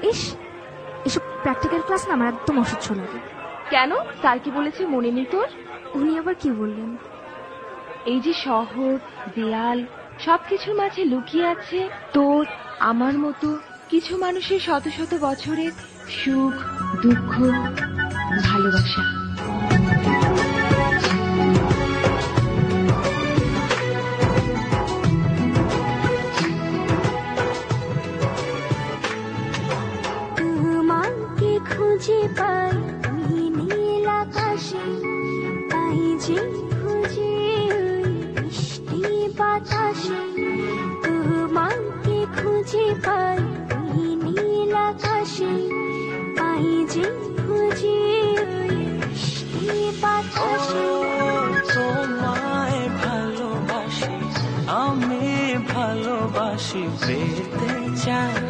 ইস, এসব practical class না আমার একদম অসহ্য লাগে। কেন, স্যার কি বলেছে মনে নেই তোর? উনি আবার কি বললেন? এই যে শহর, দেয়াল, সবকিছুর মাঝে লুকিয়ে আছে তোর আমার মতো কিছু মানুষের শত শত বছরের সুখ, দুঃখ, ভালোবাসা। তোমাকে খুঁজে পাই ওই নীল আকাশে, তাই যে খুঁজে ওই মিষ্টি বাতাসে। তোমাকে খুঁজে পাই ওই নীল আকাশে, তাই যে খুঁজে ওই মিষ্টি বাতাসে। তোমায় ভালোবাসি, আমি ভালোবাসি, পেতে চাই